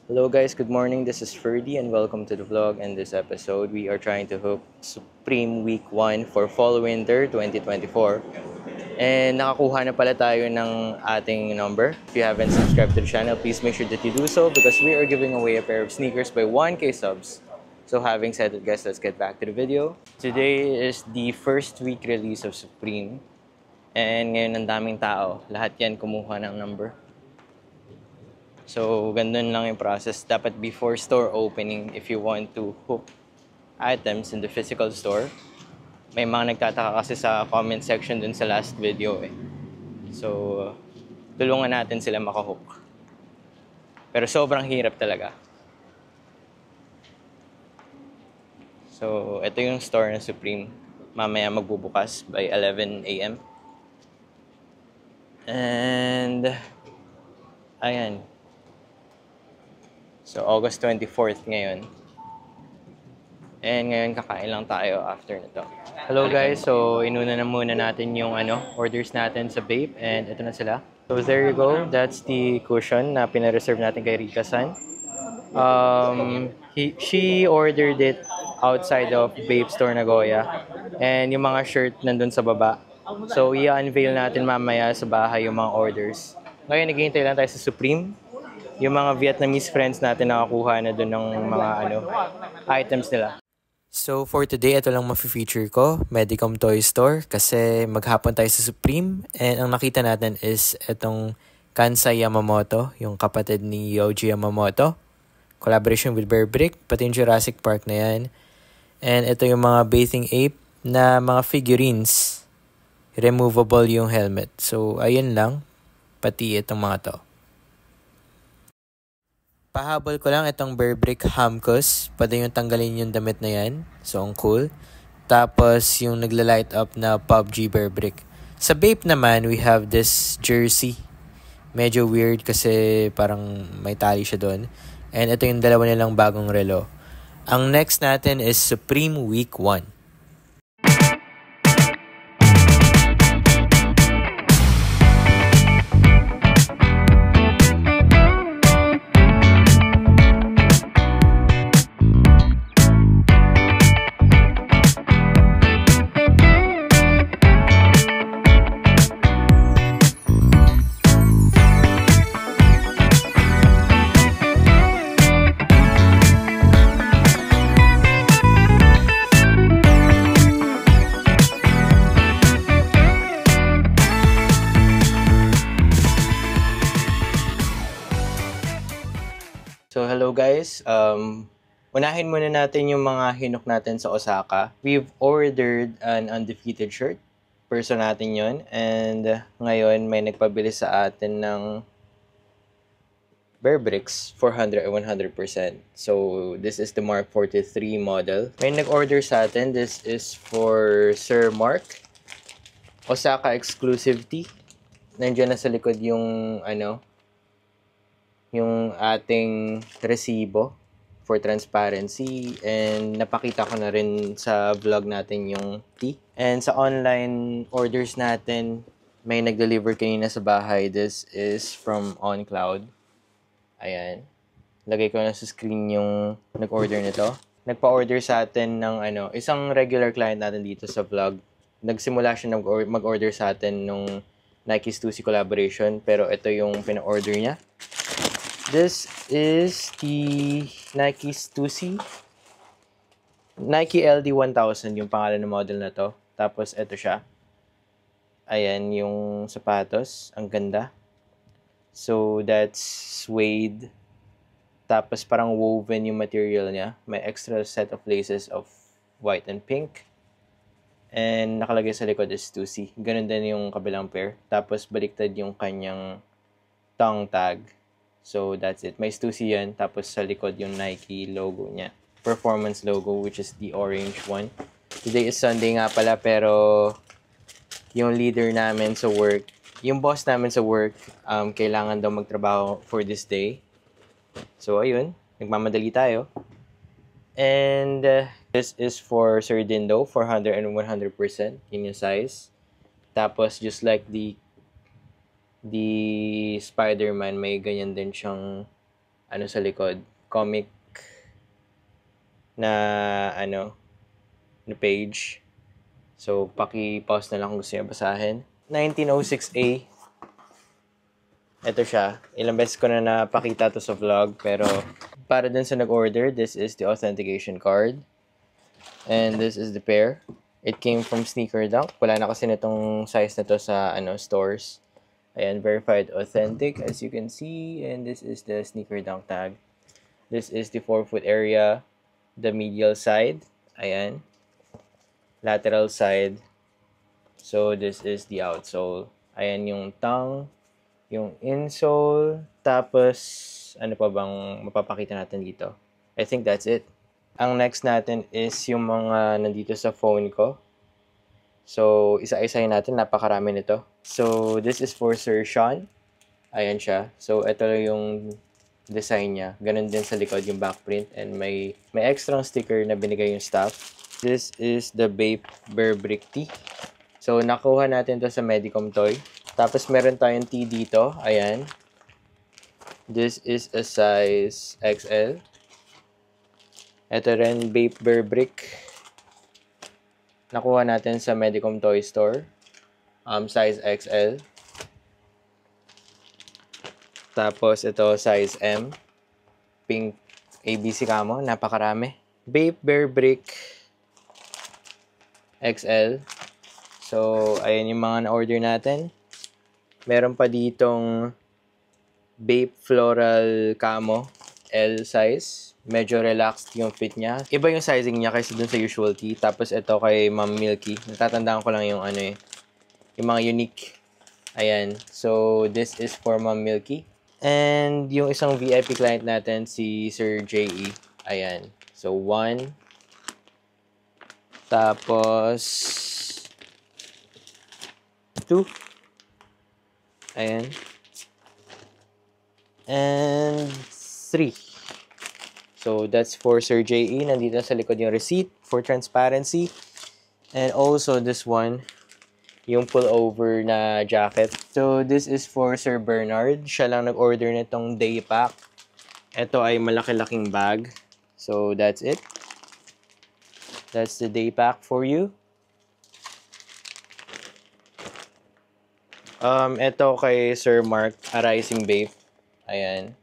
Hello guys, good morning. This is Ferdy and welcome to the vlog. And this episode, we are trying to hook Supreme Week 1 for Fall Winter 2024. And nakakuha na pala tayo ng ating number. If you haven't subscribed to the channel, please make sure that you do so because we are giving away a pair of sneakers by 1K subs. So having said that guys, let's get back to the video. Today is the first week release of Supreme. And ngayon ang daming tao. Lahat yan kumuha ng number. So, ganun lang yung process. Dapat before store opening, if you want to hook items in the physical store, may mga nagtataka kasi sa comment section dun sa last video eh. So, tulungan natin sila makahook. Pero sobrang hirap talaga. So, ito yung store ng Supreme. Mamaya magbubukas by 11 a.m. And, ayan. So, August 24th ngayon. And ngayon, kakain lang tayo after nito. Hello guys, so inuna na muna natin yung orders natin sa Bape. And ito na sila. So there you go. That's the cushion na pinareserve natin kay Rika-san. She ordered it outside of Bape Store Nagoya. And yung mga shirt nandun sa baba. So i-unveil natin mamaya sa bahay yung mga orders. Ngayon, naghihintay lang tayo sa Supreme. Yung mga Vietnamese friends natin nakakuha na doon ng mga items nila. So for today, ito lang mafe-feature ko, Medicom Toy Store, kasi maghapon tayo sa Supreme and ang nakita natin is itong Kansai Yamamoto, yung kapatid ni Yoji Yamamoto. Collaboration with Bear Brick, pati yung Jurassic Park na yan. And ito yung mga Bathing Ape na mga figurines. Removable yung helmet. So ayun lang, pati itong mga to. Pahabol ko lang itong Bear Brick Hamcos. Pwede yung tanggalin yung damit na yan. So, ang cool. Tapos, yung nagla-light up na PUBG Bear Brick. Sa Bape naman, we have this jersey. Medyo weird kasi parang may tali siya doon. And ito yung dalawa nilang bagong relo. Ang next natin is Supreme Week 1. So hello guys, unahin muna natin yung mga hinok natin sa Osaka. We've ordered an undefeated shirt, person natin yon, and ngayon may nagpabili sa atin ng Bear Bricks 400 and 100%. So this is the Mark 43 model. May nag-order sa atin, this is for Sir Mark. Osaka exclusive tee. Nandiyan na sa likod yung yung ating resibo for transparency, and napakita ko na rin sa vlog natin yung tee. And sa online orders natin, may nag-deliver kanina sa bahay. This is from OnCloud. Ayan. Lagay ko na sa screen yung nag-order nito. Nagpa-order sa atin ng isang regular client natin dito sa vlog. Nagsimula siya mag-order sa atin nung Nike Stussy collaboration, pero ito yung pina-order niya. This is the Nike Stussy. Nike LD 1000 yung pangalan ng model na to. Tapos ito siya. Ayan yung sapatos. Ang ganda. So that's suede. Tapos parang woven yung material niya. May extra set of laces of white and pink. And nakalagay sa likod is Stussy. Ganun din yung kabilang pair. Tapos baliktad yung kanyang tongue tag. So, that's it. May Stussy yan. Tapos sa likod yung Nike logo niya. Performance logo, which is the orange one. Today is Sunday nga pala, pero yung leader namin sa work, yung boss namin sa work, kailangan daw magtrabaho for this day. So, ayun. Nagmamadali tayo. And this is for Sir Dindo, 400 and 100% in yung size. Tapos, just like the Spider-Man, may ganyan din siyang ano sa likod, comic na na page. So, paki-pause na lang kung gusto niyo basahin. 1906A. Ito siya. Ilang beses ko na napakita to sa vlog, pero para dun sa nag-order, this is the authentication card. And this is the pair. It came from Sneaker Dunk. Wala na kasi nitong size na to sa stores. Ayan, verified authentic as you can see. And this is the Sneaker Dunk tag. This is the forefoot area, the medial side. Ayan. Lateral side. So, this is the outsole. Ayan yung tongue, yung insole, tapos, ano pa bang mapapakita natin dito? I think that's it. Ang next natin is yung mga nandito sa phone ko. So, isa-isahin natin. Napakarami nito. So, this is for Sir Sean. Ayan siya. So, ito yung design niya. Ganun din sa likod yung backprint. And may extra sticker na binigay yung staff. This is the Bape Bear Brick Tee. So, nakuha natin to sa Medicom Toy. Tapos, meron tayong tee dito. Ayan. This is a size XL. Ito rin, Bape Bear Brick. Nakuha natin sa Medicom Toy Store. Size XL. Tapos, ito, size M. Pink ABC camo. Napakarami. Bape Bear Brick XL. So, ayan yung mga na-order natin. Meron pa ditong Bape Floral Camo L size. Medyo relaxed yung fit niya. Iba yung sizing niya kaysa dun sa usual tee. Tapos ito kay Ma'am Milky. Natatandaan ko lang yung yung mga unique. Ayan. So, this is for Ma'am Milky. And yung isang VIP client natin, si Sir J.E. Ayan. So, 1. Tapos 2. Ayan. And 3. So, that's for Sir J.E. Nandito sa likod yung receipt for transparency. And also, this one, yung pullover na jacket. So, this is for Sir Bernard. Siya lang nag-order nitong day pack. Ito ay malaki-laking bag. So, that's it. That's the day pack for you. Ito kay Sir Mark, a Rising Babe. Ayan.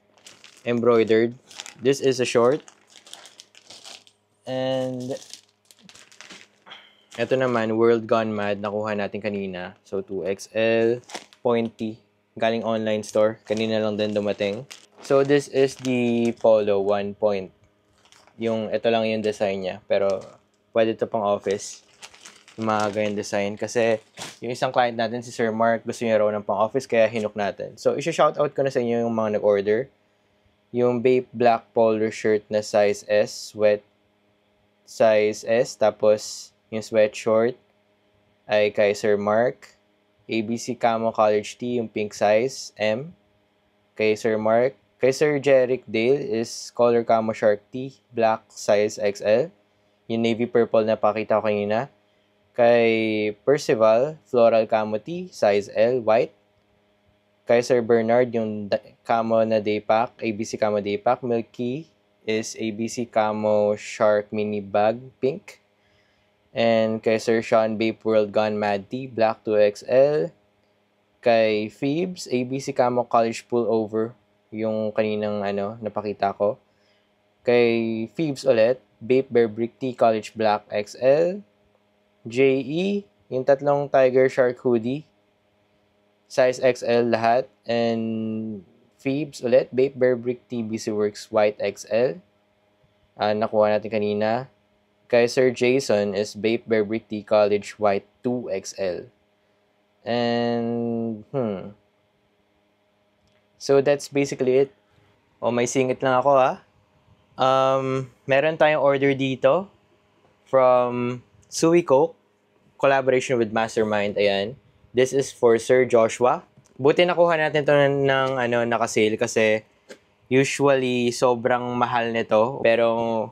Embroidered. This is a short. And ito naman, World Gone Mad. Nakuha natin kanina. So, 2XL. Pointy. Galing online store. Kanina lang din dumating. So, this is the Polo 1 point. Ito lang yung design niya. Pero, pwede ito pang office. Yung mga ganyan design. Kasi, yung isang client natin, si Sir Mark, gusto niya raw ng pang office, kaya hinok natin. So, isa-shoutout ko na sa inyo yung mga nag-order. Yung Bape Black Polo shirt na size S, sweat size S, tapos yung sweatshirt ay kay Sir Mark. ABC Camo College Tee, yung pink size M, kay Sir Mark. Kay Sir Jerick Dale is Color Camo Shark Tee, black size XL. Yung navy purple na pakita ko kanina. Kay Percival, Floral Camo Tee, size L, white. Kay Sir Bernard, yung camo na day pack, ABC Camo day pack. Milky is ABC Camo Shark Mini Bag, pink. And kay Sir Sean, Bape World Gone Mad Tee, black 2XL. Kay Phoebes, ABC Camo College Pullover, yung kaninang napakita ko. Kay Phoebes ulit, Bape Bear Brick Tee College Black XL. JE, yung tatlong Tiger Shark Hoodie, size XL lahat. And Phoebes ulit, Bape Bear Brick Tee BC Works White XL. Nakuha natin kanina. Kay Sir Jason is Bape Bear Brick Tee College White 2XL. And, so, that's basically it. May singit lang ako meron tayong order dito from Suey Coke, collaboration with Mastermind. Ayan. This is for Sir Joshua. Buti nakuha natin ito ng naka-sale kasi usually sobrang mahal nito. Pero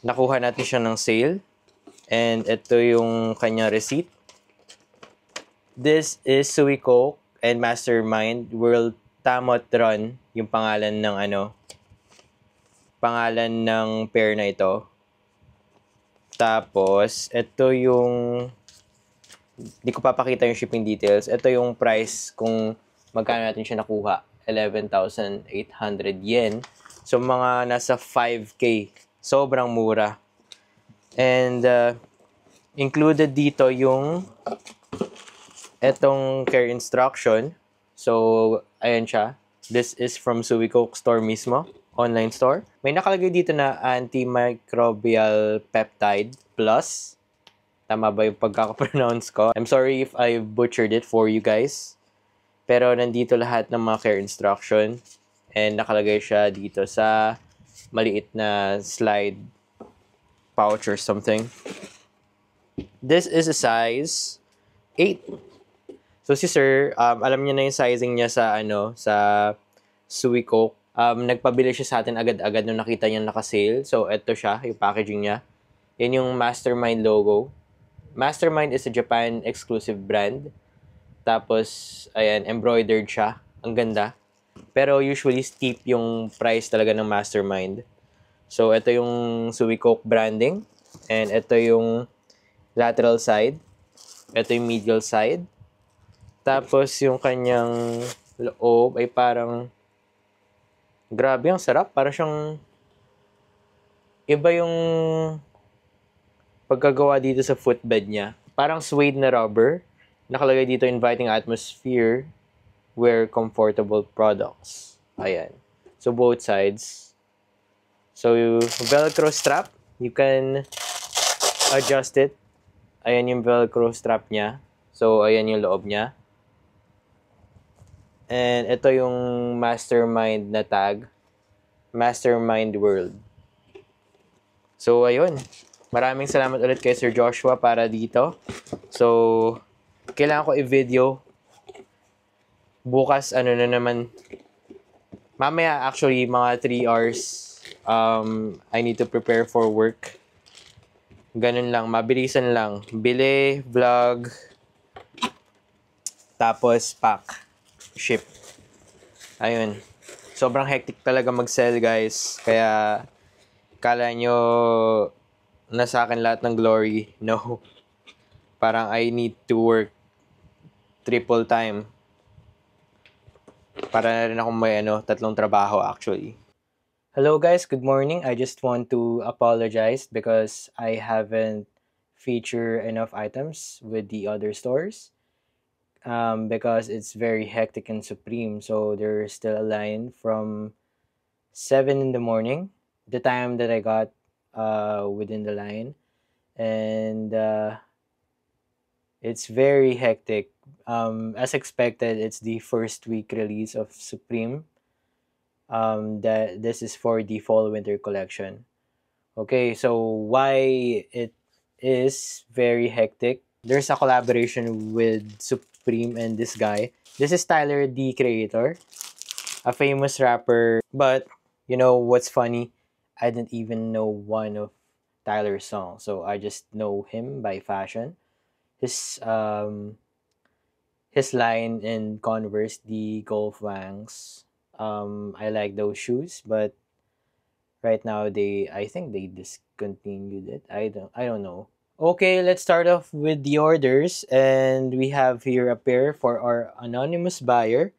nakuha natin siya ng sale. And ito yung kanya receipt. This is Suey Coke and Mastermind World Tamotron, yung pangalan ng pangalan ng pair na ito. Tapos, ito yung, di ko papakita yung shipping details. Ito yung price kung magkano natin siya nakuha. 11,800 yen. So, mga nasa 5K. Sobrang mura. And, included dito yung etong care instruction. So, ayan siya. This is from Suicoke store mismo. Online store. May nakalagay dito na antimicrobial peptide plus. Tama ba yung pagkakapronounce ko? I'm sorry if I butchered it for you guys. Pero nandito lahat ng mga care instruction. And nakalagay siya dito sa maliit na slide pouch or something. This is a size 8. So si sir, alam niya na yung sizing niya sa sa Suicoke. Nagpabili siya sa atin agad-agad nung nakita niya naka-sale. So ito siya, yung packaging niya. Yan yung Mastermind logo. Mastermind is a Japan exclusive brand. Tapos, ayan, embroidered siya. Ang ganda. Pero usually steep yung price talaga ng Mastermind. So ito yung Suicoke branding. And ito yung lateral side. Ito yung medial side. Tapos yung kanyang loob ay parang grabe, ang sarap. Parang siyang iba yung pagkagawa dito sa footbed niya. Parang suede na rubber. Nakalagay dito, inviting atmosphere, wear comfortable products. Ayan. So both sides. So Velcro strap, you can adjust it. Ayan yung Velcro strap niya. So ayan yung loob niya. And ito yung Mastermind na tag. Mastermind World. So, ayun. Maraming salamat ulit kay Sir Joshua para dito. So, kailangan ko i-video. Bukas, na naman. Mamaya, actually, mga 3 hours. I need to prepare for work. Ganun lang. Mabilisan lang. Bili, vlog, tapos pack. Ship. Ayun. Sobrang hectic talaga mag-sell, guys. Kaya, kala nyo nasa akin lahat ng glory. No. Parang I need to work triple time. Para na rin akong may 3 trabaho actually. Hello guys, good morning. I just want to apologize because I haven't featured enough items with the other stores. Because it's very hectic and Supreme. So there's still a line from 7 in the morning, the time that I got within the line. And it's very hectic. As expected, it's the first week release of Supreme. That this is for the fall winter collection. Okay, so why it is very hectic? There's a collaboration with Supreme and this guy. This is Tyler, the Creator, a famous rapper. But you know what's funny? I didn't even know one of Tyler's songs, so I just know him by fashion. His line in Converse, the Golf Wangs. I like those shoes, but right now I think they discontinued it. I don't know. Okay, let's start off with the orders, and we have here a pair for our anonymous buyer,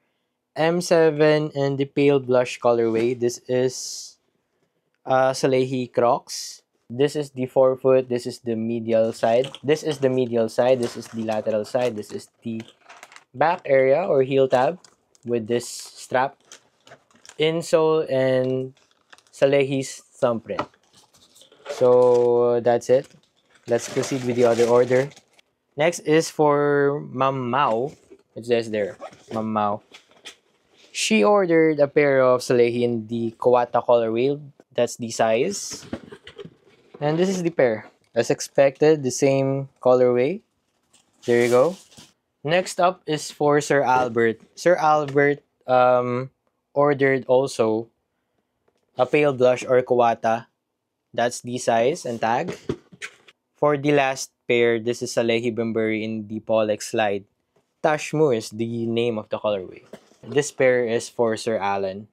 M7 and the pale blush colorway. This is Salehi Crocs. This is the forefoot. This is the medial side. This is the medial side. This is the lateral side. This is the back area or heel tab with this strap, insole, and Salehi's thumbprint. So that's it. Let's proceed with the other order. Next is for Mam Mao. It says there, Mam Mao. She ordered a pair of Salehi in the Kawata colorway. That's the size. And this is the pair. As expected, the same colorway. There you go. Next up is for Sir Albert. Sir Albert ordered also a pale blush or Kawata. That's the size and tag. For the last pair, this is Salehi Bembury in the Polex slide. Tashmu is the name of the colorway. This pair is for Sir Alan.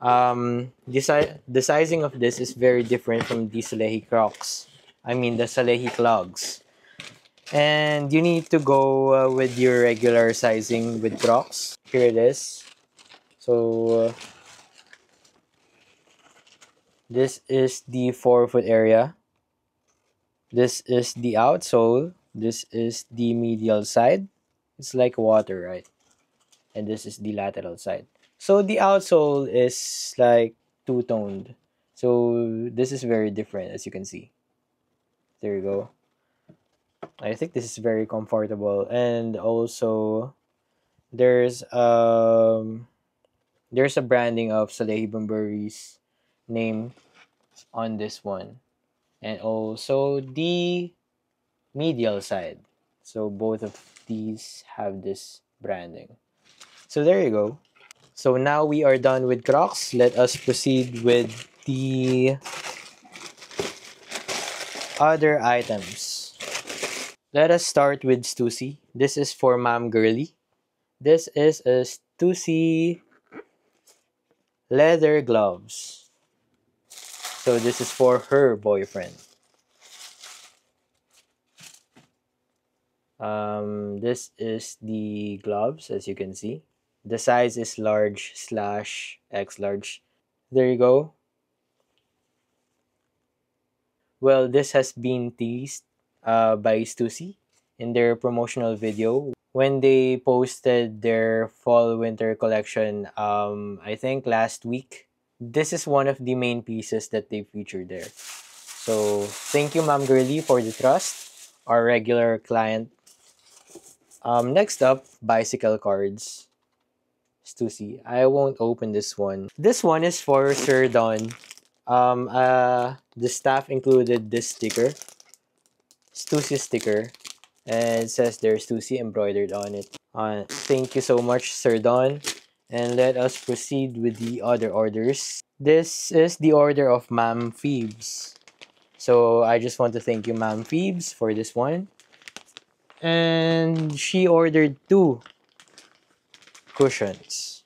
The sizing of this is very different from the Salehi Crocs. I mean the Salehi clogs. And you need to go with your regular sizing with Crocs. Here it is. So this is the forefoot area. This is the outsole. This is the medial side. It's like water, right? And this is the lateral side. So the outsole is like two-toned. So this is very different, as you can see. There you go. I think this is very comfortable. And also there's a branding of Salehi Bembury's name on this one. And also the medial side. So both of these have this branding. So there you go. So now we are done with Crocs. Let us proceed with the other items. Let us start with Stussy. This is for Mom Girly. This is a Stussy leather gloves. So this is for her boyfriend. This is the gloves, as you can see. The size is large/X large. There you go. Well, this has been teased by Stussy in their promotional video when they posted their fall-winter collection, I think last week. This is one of the main pieces that they featured there. So, thank you, Ma'am Girly, for the trust, our regular client. Next up, bicycle cards. Stussy. I won't open this one. This one is for Sir Don. The staff included this sticker, Stussy sticker, and it says there's Stussy embroidered on it. Thank you so much, Sir Don. And let us proceed with the other orders. This is the order of Ma'am Phoebes. So I just want to thank you, Ma'am Phoebes, for this one. And she ordered 2 cushions.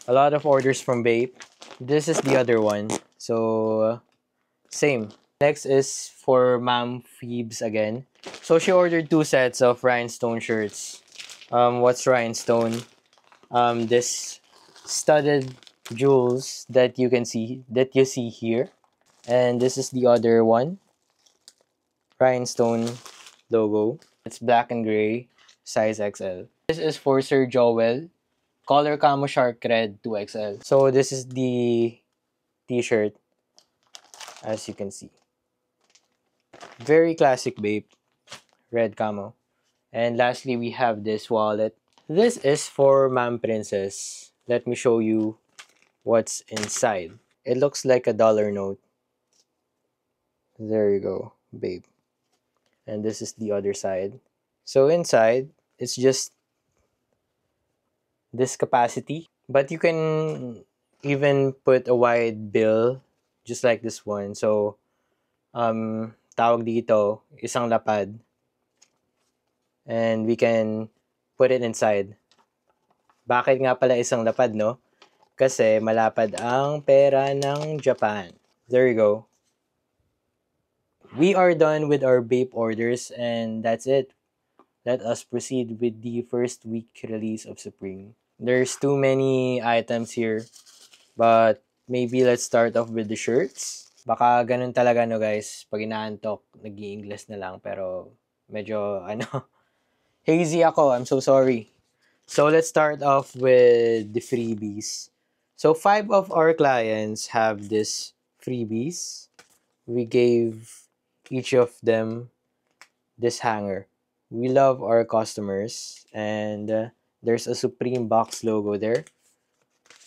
A lot of orders from Bape. This is the other one. So, same. Next is for Ma'am Phoebes again. So, she ordered 2 sets of rhinestone shirts. What's rhinestone? This studded jewels that you see here. And this is the other one. Rhinestone logo. It's black and gray, size XL. This is for Sir Joel. Color Camo Shark Red 2XL. So this is the t-shirt, as you can see. Very classic Bape. Red camo. And lastly, we have this wallet. This is for Ma'am Princess. Let me show you what's inside. It looks like a dollar note. There you go, Bape. And this is the other side. So inside, it's just this capacity, but you can even put a wide bill just like this one. So tawag dito isang lapad, and we can put it inside. Bakit nga pala isang lapad, no? Kasi malapad ang pera ng Japan. There you go. We are done with our Bape orders, and that's it. Let us proceed with the first week release of Supreme. There's too many items here, but maybe let's start off with the shirts. Baka ganun talaga, no guys, pag inaantok, nag-i-English na lang, pero medyo, hazy ako, I'm so sorry. So let's start off with the freebies. So 5 of our clients have this freebies. We gave each of them this hanger. We love our customers, and there's a Supreme box logo there.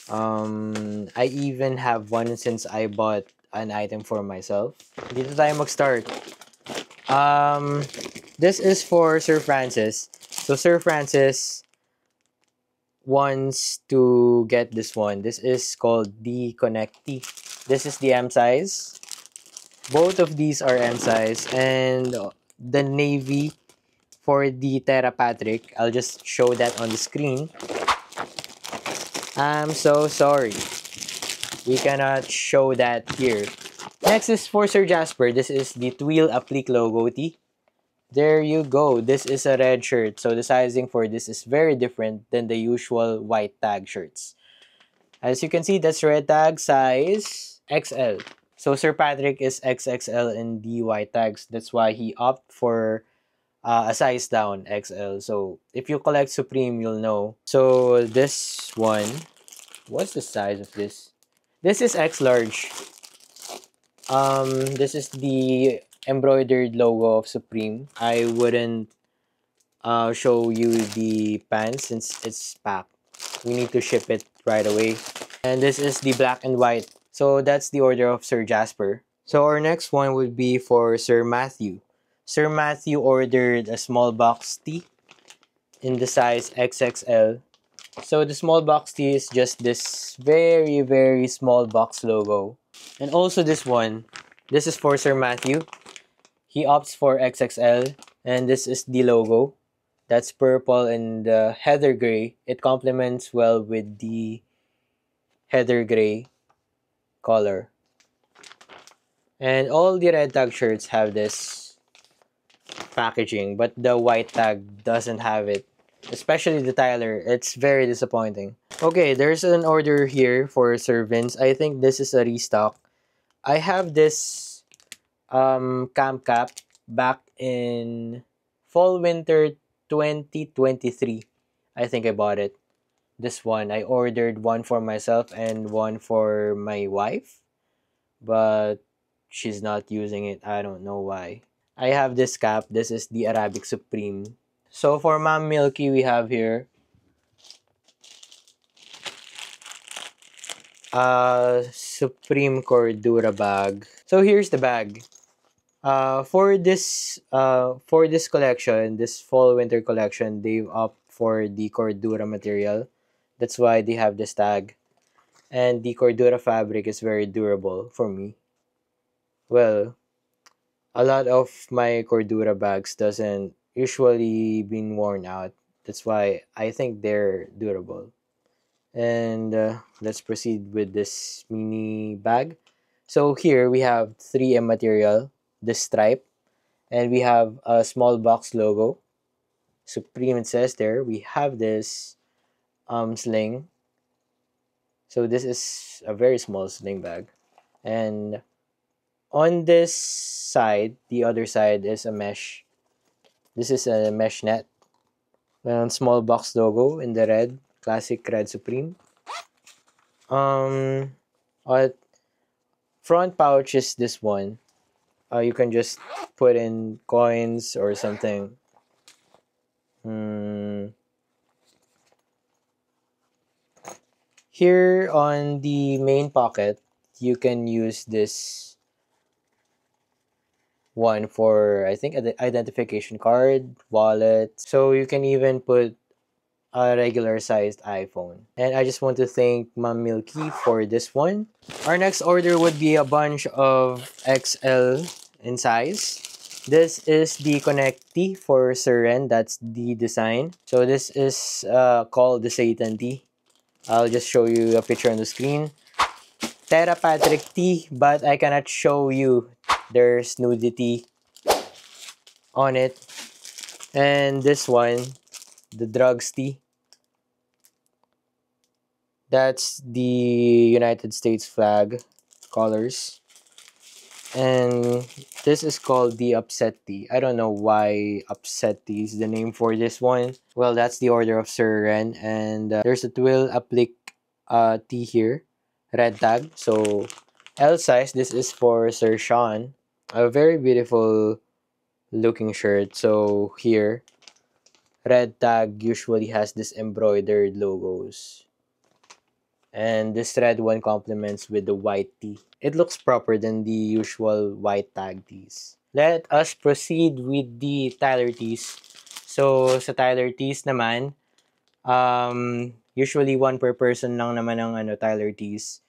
I even have one since I bought an item for myself. Dito tayo mag-start. This is for Sir Francis. So Sir Francis wants to get this one. This is called the Connecti. This is the M size. Both of these are M size, and the navy for the Terra Patrick, I'll just show that on the screen. I'm so sorry. We cannot show that here. Next is for Sir Jasper. This is the Twill Applique logo tee. There you go. This is a red shirt. So the sizing for this is very different than the usual white tag shirts. As you can see, that's red tag size XL. So Sir Patrick is XXL in the white tags. That's why he opted for a size down XL. So if you collect Supreme, you'll know. So this one, what's the size of this? This is X large. This is the embroidered logo of Supreme. I wouldn't show you the pants since it's packed. We need to ship it right away. And this is the black and white. So that's the order of Sir Jasper. So our next one would be for Sir Matthew. Sir Matthew ordered a small box tee in the size XXL. So the small box tee is just this very, very small box logo. And also this one. This is for Sir Matthew. He opts for XXL. And this is the logo. That's purple and heather gray. It complements well with the heather gray color. And all the red tag shirts have this packaging, but the white tag doesn't have it. Especially the Tyler. It's very disappointing. Okay, there's an order here for Sir Vince. I think this is a restock. I have this camp cap back in fall winter 2023. I think I bought it. This one. I ordered one for myself and one for my wife. But she's not using it. I don't know why. I have this cap. This is the Arabic Supreme. So for Ma'am Milky, we have here Supreme Cordura bag. So here's the bag. For this collection, this fall winter collection, they've opted for the Cordura material. That's why they have this tag. And the Cordura fabric is very durable for me. Well, a lot of my Cordura bags doesn't usually been worn out. That's why I think they're durable. And let's proceed with this mini bag. So here we have 3M material, the stripe, and we have a small box logo. Supreme it says there. We have this sling. So this is a very small sling bag. And on this side, the other side is a mesh. This is a mesh net. And small box logo in the red, classic red Supreme. On front pouch is this one. You can just put in coins or something. Here on the main pocket, you can use this one for, I think, identification card, wallet. So you can even put a regular sized iPhone. And I just want to thank Ma'am Milky for this one. Our next order would be a bunch of XL in size. This is the Connect tee for Sir Ren. That's the design. So this is called the Satan tee. I'll just show you a picture on the screen. Terra Patrick tee, but I cannot show you. There's nudity on it. And this one, the Drugs tee. That's the United States flag colors. And this is called the Upset tee. I don't know why Upset tee is the name for this one. Well, that's the order of Sir Ren. And there's a Twill Applique tee here. Red tag. So, L size. This is for Sir Sean. A very beautiful looking shirt. So, here, red tag usually has this embroidered logos. And this red one complements with the white tee. It looks proper than the usual white tag tees. Let us proceed with the Tyler tees. So, sa Tyler tees naman, usually one per person lang naman ang Tyler tees.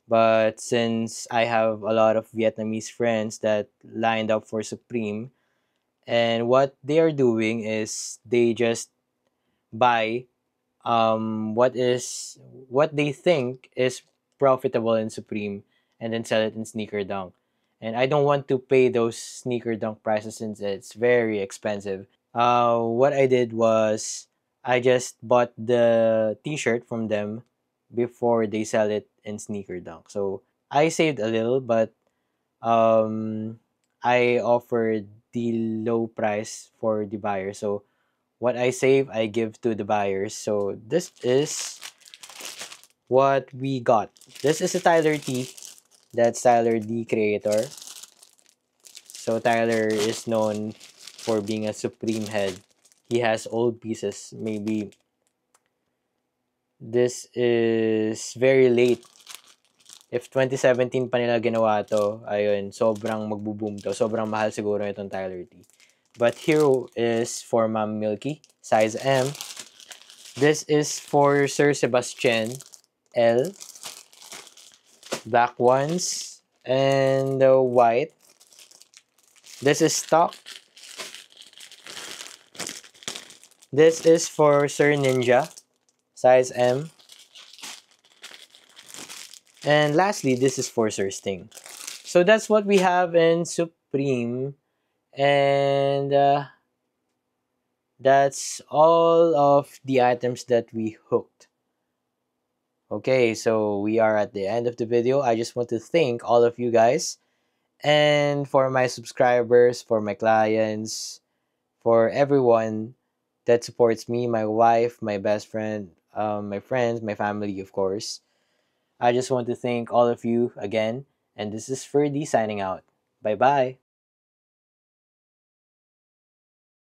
But since I have a lot of Vietnamese friends that lined up for Supreme, and what they are doing is they just buy what they think is profitable in Supreme, and then sell it in Sneaker Dunk. And I don't want to pay those Sneaker Dunk prices since it's very expensive. What I did was I just bought the T-shirt from them before they sell it in Sneaker Dunk. So I saved a little, but um, I offered the low price for the buyer. So what I save, I give to the buyers. So this is what we got. This is a Tyler T. That's Tyler the creator. So Tyler is known for being a supreme head. He has old pieces. Maybe this is very late. If 2017 pa nila ginawa to, ayun, sobrang magbo-boom to. Sobrang mahal siguro itong Tyler T. But here is for Ma'am Milky, size M. This is for Sir Sebastian L. Black ones and white. This is stock. This is for Sir Ninja, size M. And lastly, this is for Sir Sting. So that's what we have in Supreme. And that's all of the items that we hooked. Okay, so we are at the end of the video. I just want to thank all of you guys. And for my subscribers, for my clients, for everyone that supports me, my wife, my best friend, my friends, my family, of course. I just want to thank all of you again. And this is Ferdy signing out. Bye bye.